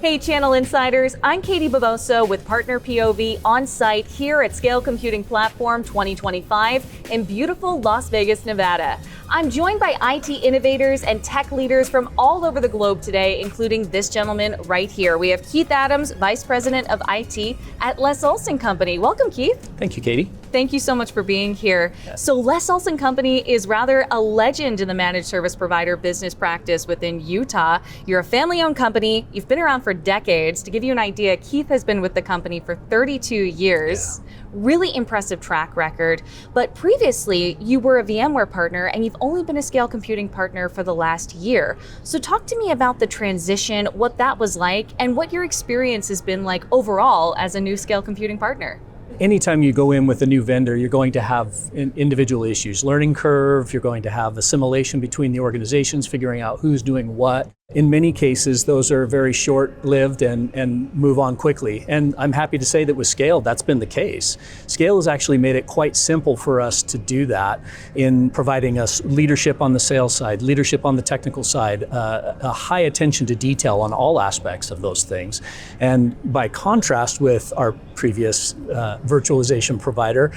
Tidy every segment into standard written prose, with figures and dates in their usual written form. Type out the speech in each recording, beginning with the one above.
Hey Channel Insiders, I'm Katie Bavoso with partner POV on-site here at Scale Computing Platform 2025 in beautiful Las Vegas, Nevada. I'm joined by IT innovators and tech leaders from all over the globe today, including this gentleman right here. We have Keith Adams, Vice President of IT at Les Olson Company. Welcome, Keith. Thank you, Katie. Thank you so much for being here. So Les Olson Company is rather a legend in the managed service provider business practice within Utah. You're a family-owned company. You've been around for decades. To give you an idea, Keith has been with the company for 32 years. Yeah. Really impressive track record. But previously, you were a VMware partner and you've only been a Scale Computing partner for the last year. So talk to me about the transition, what that was like, and what your experience has been like overall as a new Scale Computing partner. Anytime you go in with a new vendor, you're going to have individual issues. Learning curve, you're going to have assimilation between the organizations, figuring out who's doing what. In many cases, those are very short-lived and move on quickly. And I'm happy to say that with Scale, that's been the case. Scale has actually made it quite simple for us to do that in providing us leadership on the sales side, leadership on the technical side, a high attention to detail on all aspects of those things. And by contrast with our previous virtualization provider,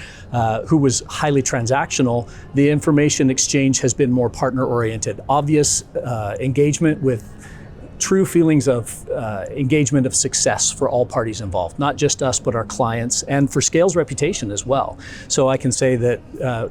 who was highly transactional, the information exchange has been more partner-oriented. Obvious engagement with true feelings of engagement of success for all parties involved, not just us, but our clients, and for Scale's reputation as well. So I can say that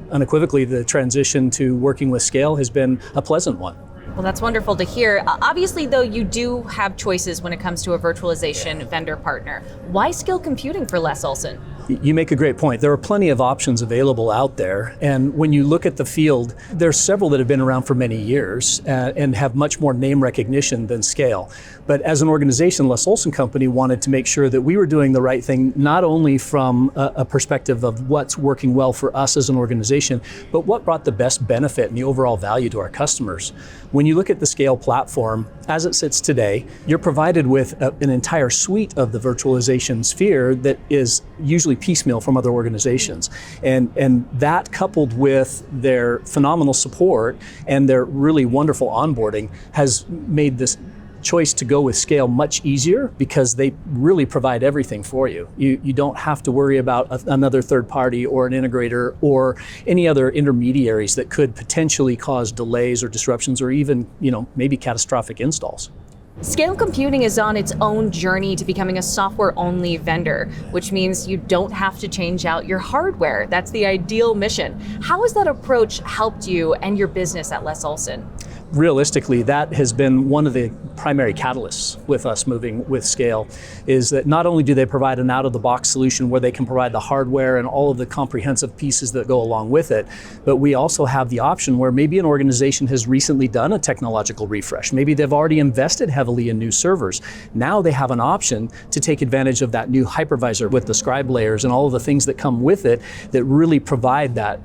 unequivocally, the transition to working with Scale has been a pleasant one. Well, that's wonderful to hear. Obviously, though, you do have choices when it comes to a virtualization vendor partner. Why Scale Computing for Les Olson? You make a great point. There are plenty of options available out there. And when you look at the field, there's several that have been around for many years and have much more name recognition than Scale. But as an organization, Les Olson Company wanted to make sure that we were doing the right thing, not only from a perspective of what's working well for us as an organization, but what brought the best benefit and the overall value to our customers. When you look at the Scale platform, as it sits today, you're provided with an entire suite of the virtualization sphere that is usually piecemeal from other organizations. And that, coupled with their phenomenal support and their really wonderful onboarding, has made this choice to go with Scale much easier because they really provide everything for you. You don't have to worry about another third party or an integrator or any other intermediaries that could potentially cause delays or disruptions or even, maybe catastrophic installs. Scale Computing is on its own journey to becoming a software-only vendor, which means you don't have to change out your hardware. That's the ideal mission. How has that approach helped you and your business at Les Olson? Realistically, that has been one of the primary catalysts with us moving with Scale, is that not only do they provide an out-of-the-box solution where they can provide the hardware and all of the comprehensive pieces that go along with it, but we also have the option where maybe an organization has recently done a technological refresh. Maybe they've already invested heavily in new servers. Now they have an option to take advantage of that new hypervisor with the scribe layers and all of the things that come with it that really provide that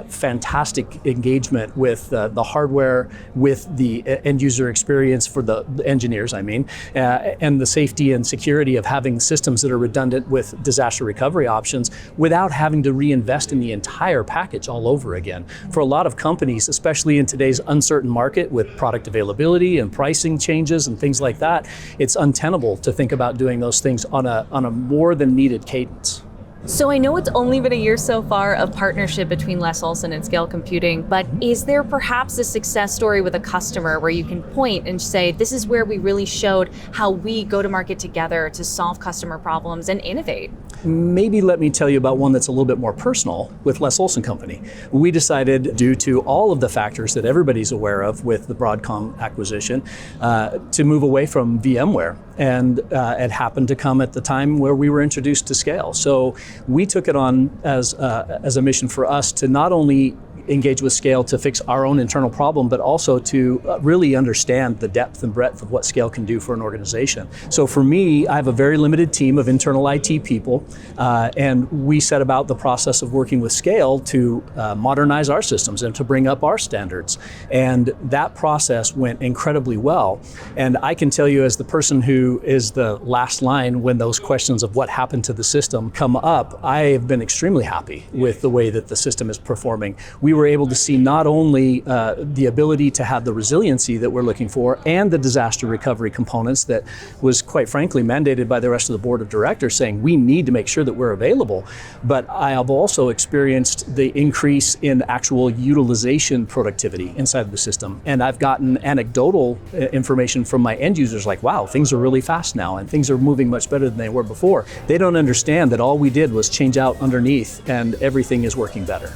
fantastic engagement with the hardware, with the end user experience for the engineers, and the safety and security of having systems that are redundant with disaster recovery options without having to reinvest in the entire package all over again. For a lot of companies, especially in today's uncertain market with product availability and pricing changes and things like that, it's untenable to think about doing those things on a more than needed cadence. So I know it's only been a year so far of partnership between Les Olson and Scale Computing, but is there perhaps a success story with a customer where you can point and say, this is where we really showed how we go to market together to solve customer problems and innovate? Maybe let me tell you about one that's a little bit more personal with Les Olson Company. We decided, due to all of the factors that everybody's aware of with the Broadcom acquisition, to move away from VMware. And it happened to come at the time where we were introduced to Scale. So we took it on as a mission for us to not only engage with Scale to fix our own internal problem, but also to really understand the depth and breadth of what Scale can do for an organization. So for me, I have a very limited team of internal IT people, and we set about the process of working with Scale to modernize our systems and to bring up our standards. And that process went incredibly well. And I can tell you, as the person who is the last line when those questions of what happened to the system come up, I have been extremely happy with the way that the system is performing. We were able to see not only the ability to have the resiliency that we're looking for and the disaster recovery components that was quite frankly mandated by the rest of the board of directors saying we need to make sure that we're available, but I have also experienced the increase in actual utilization productivity inside of the system. And I've gotten anecdotal information from my end users like, wow, things are really fast now and things are moving much better than they were before. They don't understand that all we did was change out underneath and everything is working better.